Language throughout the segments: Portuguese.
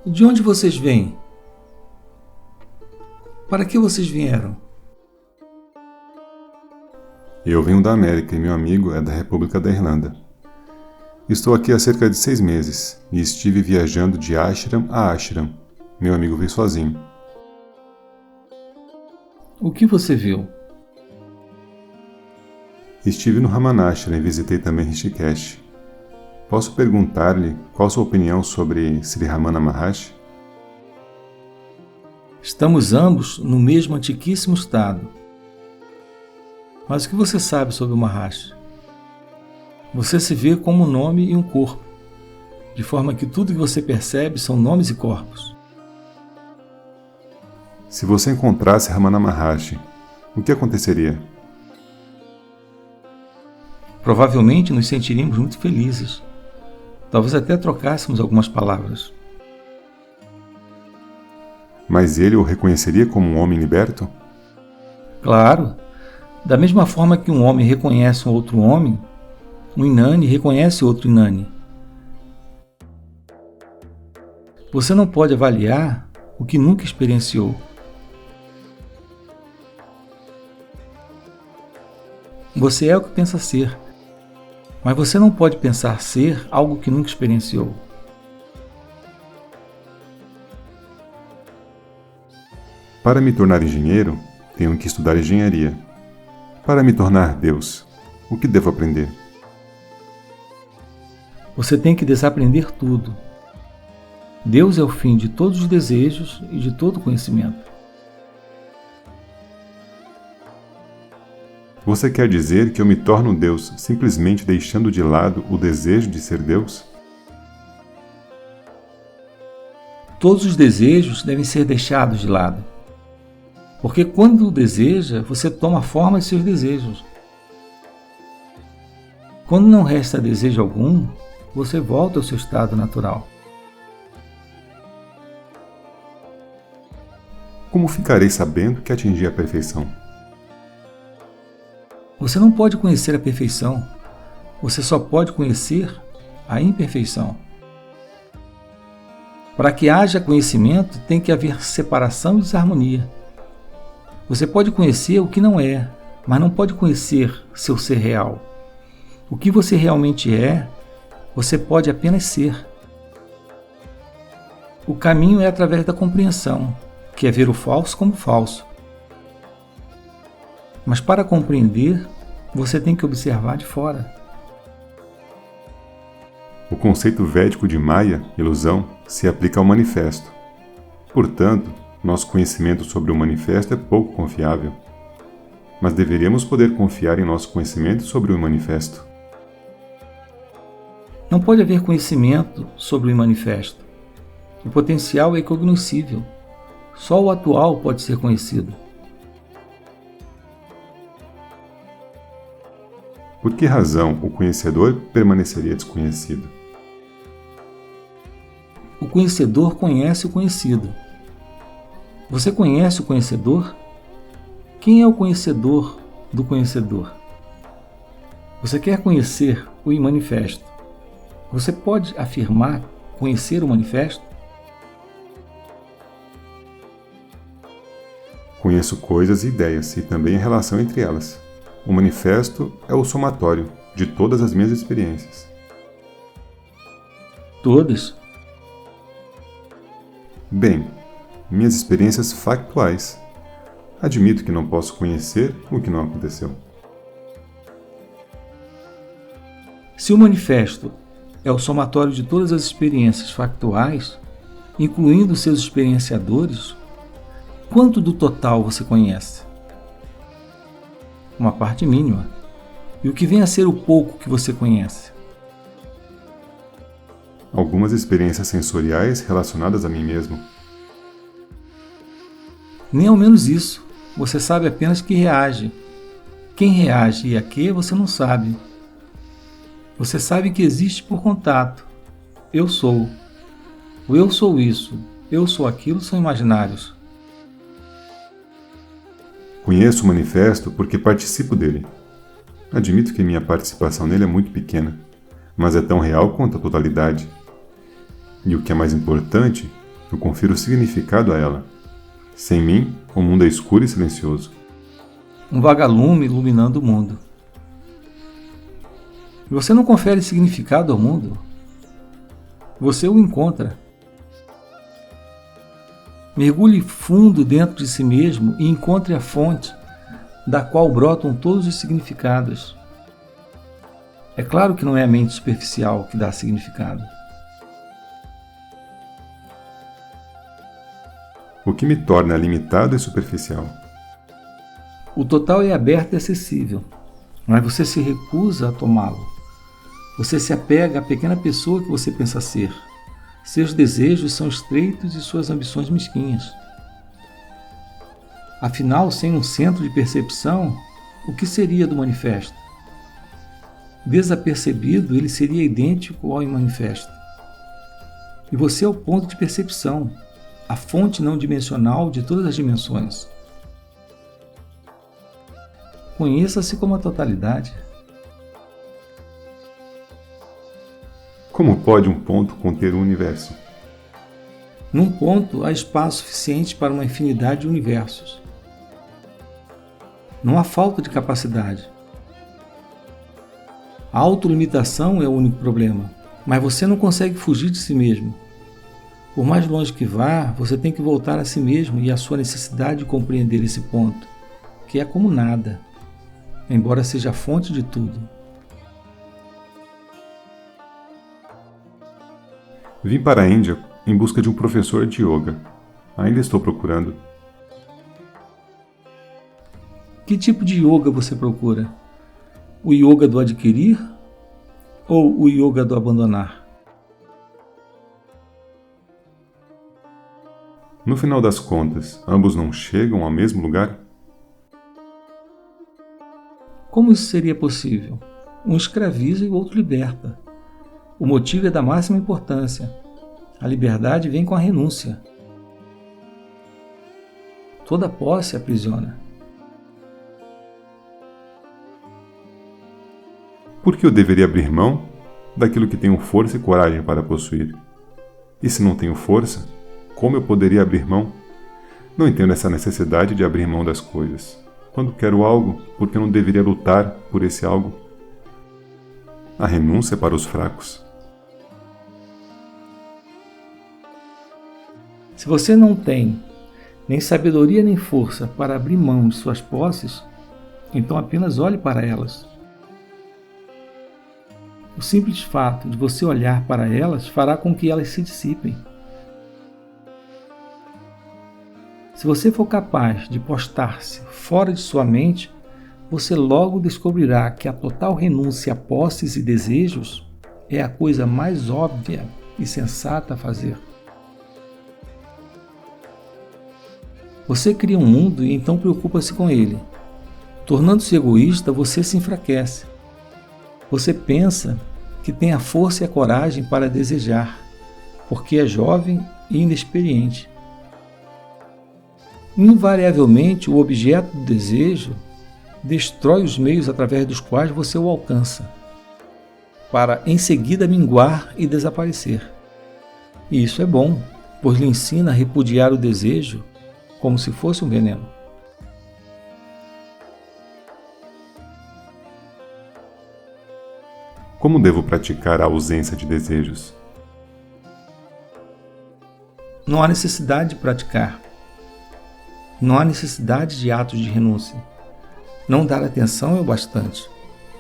De onde vocês vêm? Para que vocês vieram? Eu venho da América e meu amigo é da República da Irlanda. Estou aqui há cerca de 6 meses e estive viajando de ashram a ashram. Meu amigo veio sozinho. O que você viu? Estive no Ramanashram e visitei também Rishikesh. Posso perguntar-lhe qual sua opinião sobre Sri Ramana Maharshi? Estamos ambos no mesmo antiquíssimo estado. Mas o que você sabe sobre o Maharshi? Você se vê como um nome e um corpo, de forma que tudo que você percebe são nomes e corpos. Se você encontrasse Ramana Maharshi, o que aconteceria? Provavelmente nos sentiríamos muito felizes. Talvez até trocássemos algumas palavras. Mas ele o reconheceria como um homem liberto? Claro, da mesma forma que um homem reconhece um outro homem, um Inani reconhece outro Inani. Você não pode avaliar o que nunca experienciou. Você é o que pensa ser, mas você não pode pensar ser algo que nunca experienciou. Para me tornar engenheiro, tenho que estudar engenharia. Para me tornar Deus, o que devo aprender? Você tem que desaprender tudo. Deus é o fim de todos os desejos e de todo conhecimento. Você quer dizer que eu me torno Deus simplesmente deixando de lado o desejo de ser Deus? Todos os desejos devem ser deixados de lado. Porque quando deseja, você toma forma de seus desejos. Quando não resta desejo algum, você volta ao seu estado natural. Como ficarei sabendo que atingi a perfeição? Você não pode conhecer a perfeição. Você só pode conhecer a imperfeição. Para que haja conhecimento, tem que haver separação e desarmonia. Você pode conhecer o que não é, mas não pode conhecer seu ser real. O que você realmente é, você pode apenas ser. O caminho é através da compreensão, que é ver o falso como falso. Mas para compreender, você tem que observar de fora. O conceito védico de Maya, ilusão, se aplica ao manifesto. Portanto, nosso conhecimento sobre o manifesto é pouco confiável. Mas deveríamos poder confiar em nosso conhecimento sobre o manifesto. Não pode haver conhecimento sobre o manifesto. O potencial é incognoscível. Só o atual pode ser conhecido. Por que razão o conhecedor permaneceria desconhecido? O conhecedor conhece o conhecido. Você conhece o conhecedor? Quem é o conhecedor do conhecedor? Você quer conhecer o manifesto. Você pode afirmar conhecer o manifesto? Conheço coisas e ideias e também a relação entre elas. O manifesto é o somatório de todas as minhas experiências. Todas? Bem, minhas experiências factuais. Admito que não posso conhecer o que não aconteceu. Se o manifesto é o somatório de todas as experiências factuais, incluindo seus experienciadores, quanto do total você conhece? Uma parte mínima. E o que vem a ser o pouco que você conhece? Algumas experiências sensoriais relacionadas a mim mesmo. Nem ao menos isso. Você sabe apenas que reage. Quem reage e a que você não sabe. Você sabe que existe por contato. Eu sou. O eu sou isso. Eu sou aquilo são imaginários. Conheço o manifesto porque participo dele. Admito que minha participação nele é muito pequena, mas é tão real quanto a totalidade. E o que é mais importante, Eu confiro significado a ela. Sem mim, o mundo é escuro e silencioso. Um vagalume iluminando o mundo. E você não confere significado ao mundo. Você o encontra. Mergulhe fundo dentro de si mesmo e encontre a fonte da qual brotam todos os significados. É claro que não é a mente superficial que dá significado. O que me torna limitado e superficial? O total é aberto e acessível, mas você se recusa a tomá-lo. Você se apega à pequena pessoa que você pensa ser. Seus desejos são estreitos e suas ambições mesquinhas. Afinal, sem um centro de percepção, o que seria do manifesto? Desapercebido, ele seria idêntico ao manifesto. E você é o ponto de percepção, a fonte não dimensional de todas as dimensões. Conheça-se como a totalidade. Como pode um ponto conter um universo? Num ponto há espaço suficiente para uma infinidade de universos. Não há falta de capacidade. A autolimitação é o único problema, mas você não consegue fugir de si mesmo. Por mais longe que vá, você tem que voltar a si mesmo e à sua necessidade de compreender esse ponto, que é como nada, embora seja a fonte de tudo. Vim para a Índia em busca de um professor de yoga. Ainda estou procurando. Que tipo de yoga você procura? O yoga do adquirir ou o yoga do abandonar? No final das contas, ambos não chegam ao mesmo lugar? Como isso seria possível? Um escraviza e o outro liberta. O motivo é da máxima importância. A liberdade vem com a renúncia. Toda posse aprisiona. Por que eu deveria abrir mão daquilo que tenho força e coragem para possuir? E se não tenho força, como eu poderia abrir mão? Não entendo essa necessidade de abrir mão das coisas. Quando quero algo, por que eu não deveria lutar por esse algo? A renúncia é para os fracos. Se você não tem nem sabedoria nem força para abrir mão de suas posses, então apenas olhe para elas. O simples fato de você olhar para elas fará com que elas se dissipem. Se você for capaz de postar-se fora de sua mente, você logo descobrirá que a total renúncia a posses e desejos é a coisa mais óbvia e sensata a fazer. Você cria um mundo e então preocupa-se com ele. Tornando-se egoísta, você se enfraquece. Você pensa que tem a força e a coragem para desejar, porque é jovem e inexperiente. Invariavelmente, o objeto do desejo destrói os meios através dos quais você o alcança, para em seguida minguar e desaparecer. E isso é bom, pois lhe ensina a repudiar o desejo como se fosse um veneno. Como devo praticar a ausência de desejos? Não há necessidade de praticar. Não há necessidade de atos de renúncia. Não dar atenção é o bastante.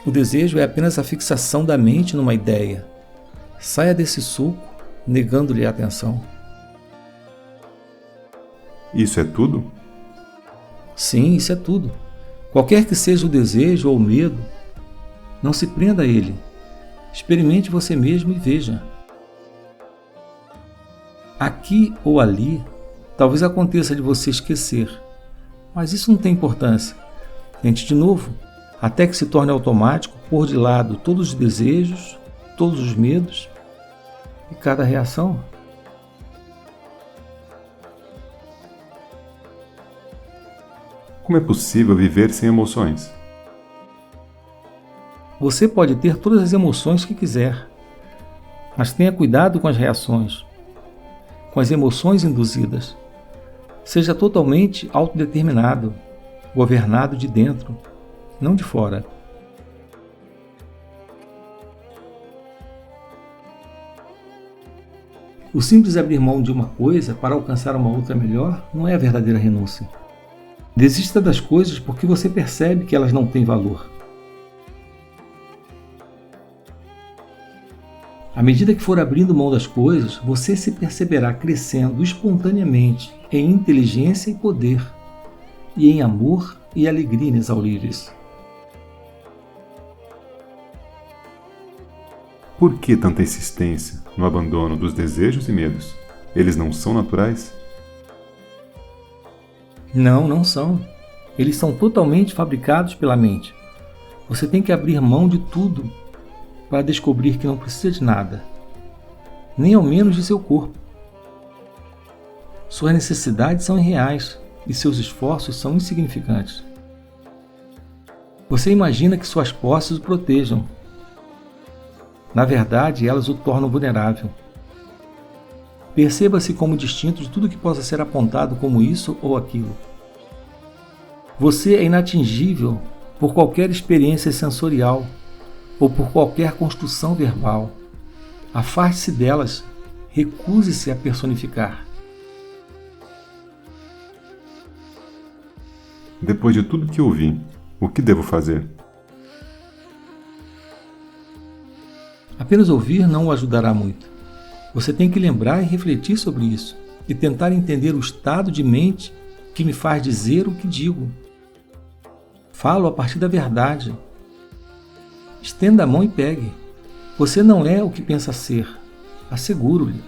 O desejo é apenas a fixação da mente numa ideia. Saia desse sulco, negando-lhe a atenção. Isso é tudo? Sim, isso é tudo. Qualquer que seja o desejo ou o medo, não se prenda a ele. Experimente você mesmo e veja. Aqui ou ali, talvez aconteça de você esquecer, mas isso não tem importância. Tente de novo, até que se torne automático pôr de lado todos os desejos, todos os medos e cada reação. Como é possível viver sem emoções? Você pode ter todas as emoções que quiser, mas tenha cuidado com as reações. com as emoções induzidas. Seja totalmente autodeterminado, governado de dentro, não de fora. O simples abrir mão de uma coisa para alcançar uma outra melhor não é a verdadeira renúncia. Desista das coisas porque você percebe que elas não têm valor. À medida que for abrindo mão das coisas, você se perceberá crescendo espontaneamente em inteligência e poder, e em amor e alegria inexauríveis. Por que tanta insistência no abandono dos desejos e medos? Eles não são naturais? Não, não são. Eles são totalmente fabricados pela mente. Você tem que abrir mão de tudo para descobrir que não precisa de nada, nem ao menos de seu corpo. Suas necessidades são irreais e seus esforços são insignificantes. Você imagina que suas posses o protejam. Na verdade, elas o tornam vulnerável. Perceba-se como distinto de tudo que possa ser apontado como isso ou aquilo. Você é inatingível por qualquer experiência sensorial ou por qualquer construção verbal. Afaste-se delas, recuse-se a personificar. Depois de tudo que ouvi, o que devo fazer? Apenas ouvir não o ajudará muito. Você tem que lembrar e refletir sobre isso e tentar entender o estado de mente que me faz dizer o que digo. Falo a partir da verdade. Estenda a mão e pegue. Você não é o que pensa ser. Asseguro-lhe.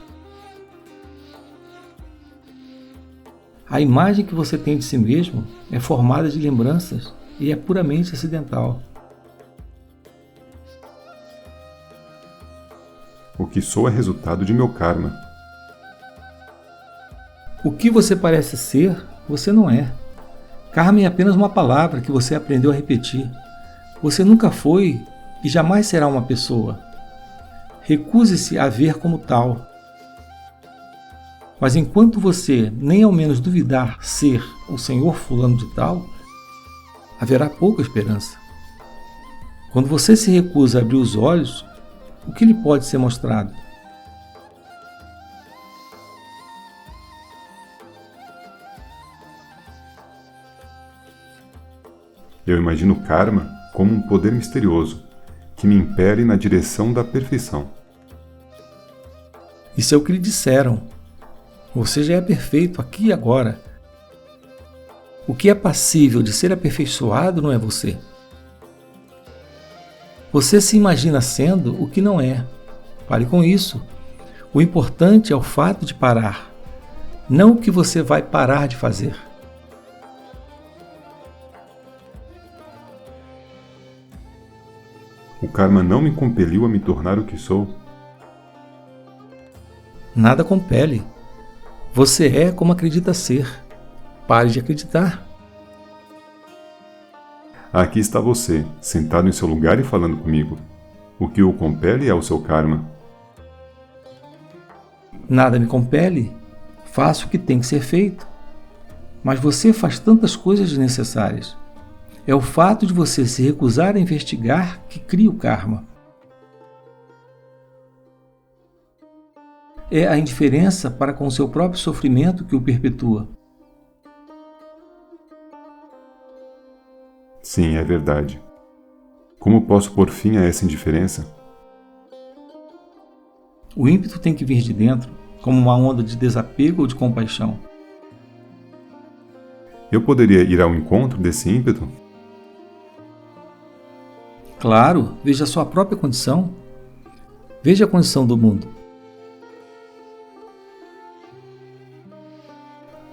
A imagem que você tem de si mesmo é formada de lembranças e é puramente acidental. O que sou é resultado de meu karma. O que você parece ser, você não é. Karma é apenas uma palavra que você aprendeu a repetir. Você nunca foi e jamais será uma pessoa. Recuse-se a ver como tal. Mas enquanto você nem ao menos duvidar ser o senhor fulano de tal, haverá pouca esperança. Quando você se recusa a abrir os olhos, o que lhe pode ser mostrado? Eu imagino o karma como um poder misterioso que me impele na direção da perfeição. Isso é o que lhe disseram. Você já é perfeito aqui e agora. O que é passível de ser aperfeiçoado não é você. Você se imagina sendo o que não é. Pare com isso. O importante é o fato de parar, não o que você vai parar de fazer. O karma não me compeliu a me tornar o que sou. Nada compele. Você é como acredita ser. Pare de acreditar. Aqui está você, sentado em seu lugar e falando comigo. O que o compele é o seu karma. Nada me compele. Faço o que tem que ser feito. Mas você faz tantas coisas desnecessárias. É o fato de você se recusar a investigar que cria o karma. É a indiferença para com o seu próprio sofrimento que o perpetua. Sim, é verdade. Como posso pôr fim a essa indiferença? O ímpeto tem que vir de dentro, como uma onda de desapego ou de compaixão. Eu poderia ir ao encontro desse ímpeto? Claro, veja a sua própria condição. Veja a condição do mundo.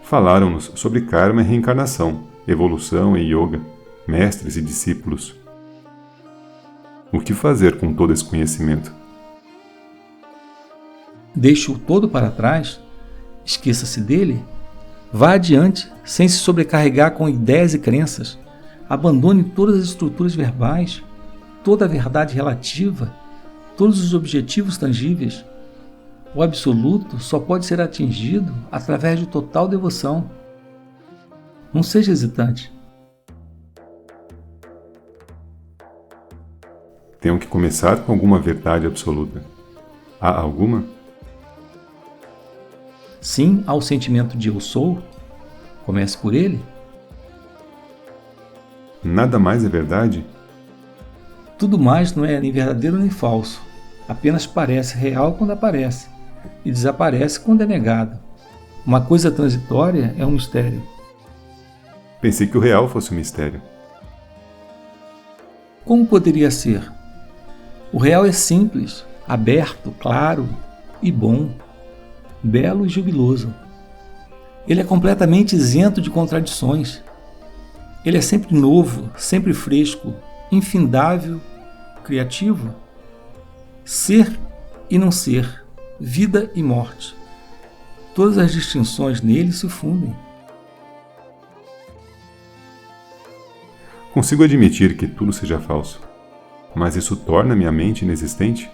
Falaram-nos sobre karma e reencarnação, evolução e yoga, mestres e discípulos. O que fazer com todo esse conhecimento? Deixe-o todo para trás, esqueça-se dele, vá adiante sem se sobrecarregar com ideias e crenças, abandone todas as estruturas verbais, toda a verdade relativa, todos os objetivos tangíveis. O absoluto só pode ser atingido através de total devoção. Não seja hesitante. Tenho que começar com alguma verdade absoluta. Há alguma? Sim ao sentimento de eu sou. Comece por ele. Nada mais é verdade? Tudo mais não é nem verdadeiro nem falso. Apenas parece real quando aparece e desaparece quando é negado. Uma coisa transitória é um mistério. Pensei que o real fosse um mistério. Como poderia ser? O real é simples, aberto, claro e bom, belo e jubiloso. Ele é completamente isento de contradições. Ele é sempre novo, sempre fresco, infindável, criativo. Ser e não ser, vida e morte. Todas as distinções nele se fundem. Consigo admitir que tudo seja falso, mas isso torna minha mente inexistente?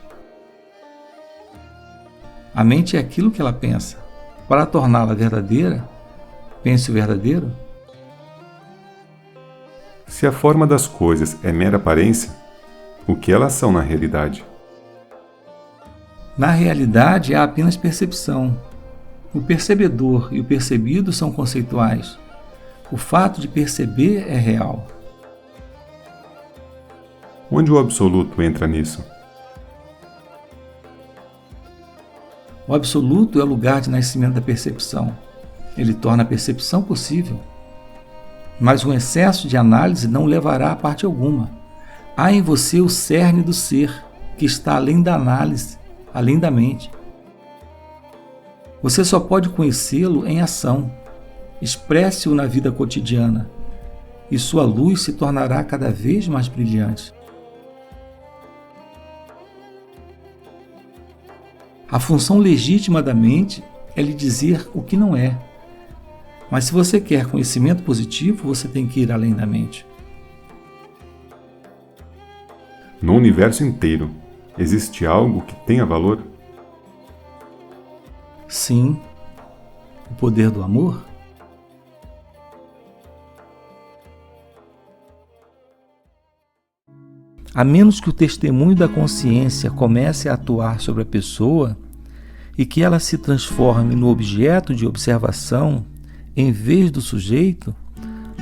A mente é aquilo que ela pensa. Para torná-la verdadeira, pense o verdadeiro. Se a forma das coisas é mera aparência, o que elas são na realidade? Na realidade, há apenas percepção. O percebedor e o percebido são conceituais. O fato de perceber é real. Onde o absoluto entra nisso? O absoluto é o lugar de nascimento da percepção. Ele torna a percepção possível. Mas um excesso de análise não levará a parte alguma. Há em você o cerne do ser, que está além da análise, além da mente. Você só pode conhecê-lo em ação. Expresse-o na vida cotidiana, e sua luz se tornará cada vez mais brilhante. A função legítima da mente é lhe dizer o que não é. Mas se você quer conhecimento positivo, você tem que ir além da mente. No universo inteiro, existe algo que tenha valor? Sim, o poder do amor. A menos que o testemunho da consciência comece a atuar sobre a pessoa e que ela se transforme no objeto de observação em vez do sujeito,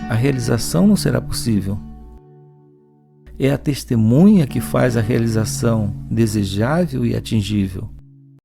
a realização não será possível. É a testemunha que faz a realização desejável e atingível.